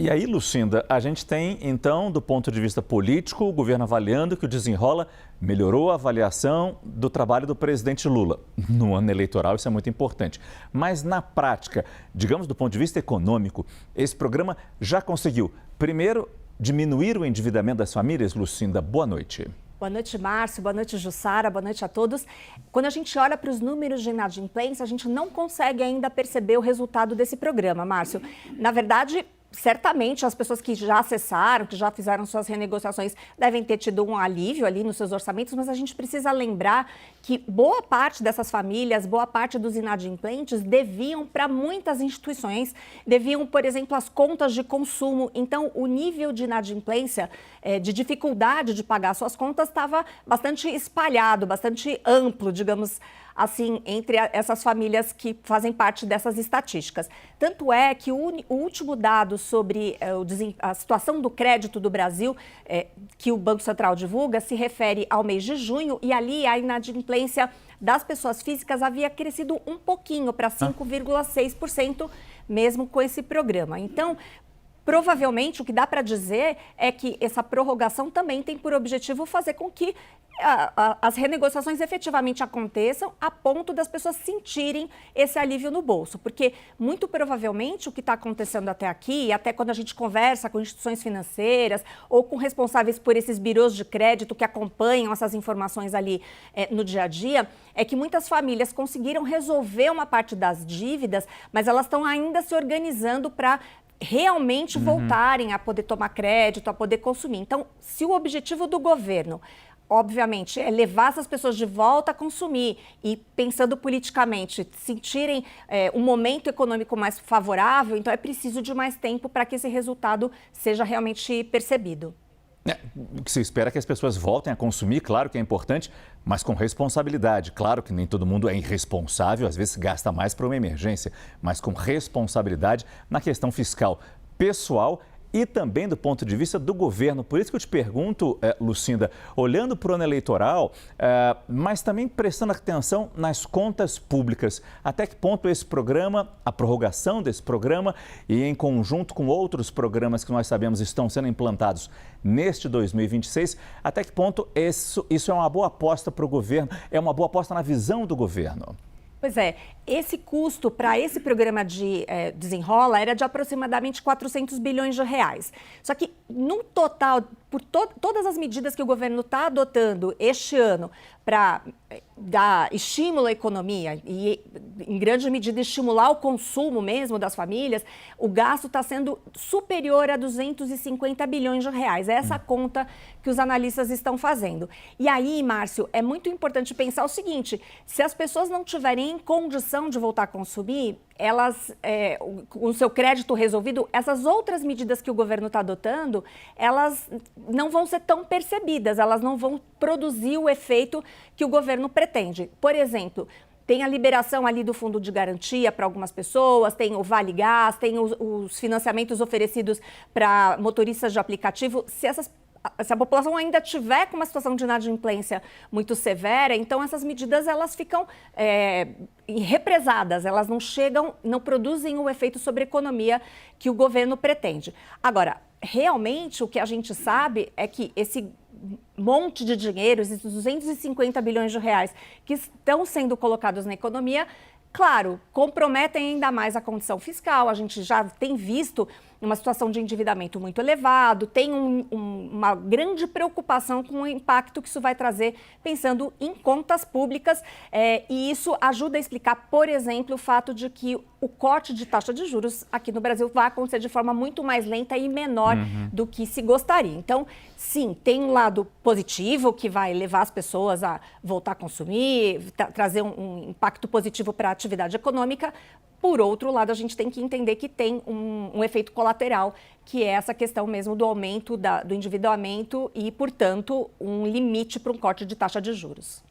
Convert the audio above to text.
E aí, Lucinda, a gente tem, então, do ponto de vista político, o governo avaliando que o Desenrola melhorou a avaliação do trabalho do presidente Lula. No ano eleitoral, isso é muito importante. Mas, na prática, digamos do ponto de vista econômico, esse programa já conseguiu, primeiro, diminuir o endividamento das famílias? Lucinda, boa noite. Boa noite, Márcio. Boa noite, Jussara. Boa noite a todos. Quando a gente olha para os números de inadimplência, a gente não consegue ainda perceber o resultado desse programa, Márcio. Na verdade, certamente as pessoas que já acessaram, que já fizeram suas renegociações, devem ter tido um alívio ali nos seus orçamentos, mas a gente precisa lembrar que boa parte dessas famílias, boa parte dos inadimplentes deviam para muitas instituições, deviam, por exemplo, as contas de consumo. Então, o nível de inadimplência, de dificuldade de pagar suas contas, estava bastante espalhado, bastante amplo, digamos assim, entre essas famílias que fazem parte dessas estatísticas. Tanto é que o último dado sobre a situação do crédito do Brasil, que o Banco Central divulga, se refere ao mês de junho, e ali a inadimplência das pessoas físicas havia crescido um pouquinho, para 5,6%, mesmo com esse programa. Então, provavelmente, o que dá para dizer é que essa prorrogação também tem por objetivo fazer com que as renegociações efetivamente aconteçam a ponto das pessoas sentirem esse alívio no bolso. Porque, muito provavelmente, o que está acontecendo até aqui, e até quando a gente conversa com instituições financeiras ou com responsáveis por esses birôs de crédito que acompanham essas informações ali no dia a dia, é que muitas famílias conseguiram resolver uma parte das dívidas, mas elas estão ainda se organizando para realmente voltarem a poder tomar crédito, a poder consumir. Então, se o objetivo do governo, obviamente, é levar essas pessoas de volta a consumir e, pensando politicamente, sentirem um momento econômico mais favorável, então é preciso de mais tempo para que esse resultado seja realmente percebido. O que se espera é que as pessoas voltem a consumir, claro que é importante, mas com responsabilidade. Claro que nem todo mundo é irresponsável, às vezes gasta mais para uma emergência, mas com responsabilidade na questão fiscal, pessoal e também do ponto de vista do governo. Por isso que eu te pergunto, Lucinda, olhando para o ano eleitoral, mas também prestando atenção nas contas públicas, até que ponto esse programa, a prorrogação desse programa e em conjunto com outros programas que nós sabemos estão sendo implantados neste 2026, até que ponto isso é uma boa aposta para o governo, é uma boa aposta na visão do governo? Pois é, esse custo para esse programa de Desenrola era de aproximadamente 400 bilhões de reais. Só que, no total, por todas as medidas que o governo está adotando este ano para dar estímulo à economia e, em grande medida, estimular o consumo mesmo das famílias, o gasto está sendo superior a 250 bilhões de reais. É essa conta que os analistas estão fazendo. E aí, Márcio, é muito importante pensar o seguinte: se as pessoas não tiverem em condição de voltar a consumir, elas, com o seu crédito resolvido, essas outras medidas que o governo está adotando, elas não vão ser tão percebidas, elas não vão produzir o efeito que o governo pretende. Por exemplo, tem a liberação ali do fundo de garantia para algumas pessoas, tem o Vale Gás, tem os financiamentos oferecidos para motoristas de aplicativo. Se a população ainda tiver com uma situação de inadimplência muito severa, então essas medidas elas ficam represadas, elas não produzem o efeito sobre a economia que o governo pretende. Agora, realmente o que a gente sabe é que esse monte de dinheiro, esses 250 bilhões de reais que estão sendo colocados na economia, claro, comprometem ainda mais a condição fiscal. A gente já tem visto uma situação de endividamento muito elevado, tem uma grande preocupação com o impacto que isso vai trazer, pensando em contas públicas, e isso ajuda a explicar, por exemplo, o fato de que o corte de taxa de juros aqui no Brasil vai acontecer de forma muito mais lenta e menor do que se gostaria. Então, sim, tem um lado positivo que vai levar as pessoas a voltar a consumir, trazer um impacto positivo para a atividade econômica. Por outro lado, a gente tem que entender que tem um efeito colateral, que é essa questão mesmo do aumento do endividamento e, portanto, um limite para um corte de taxa de juros.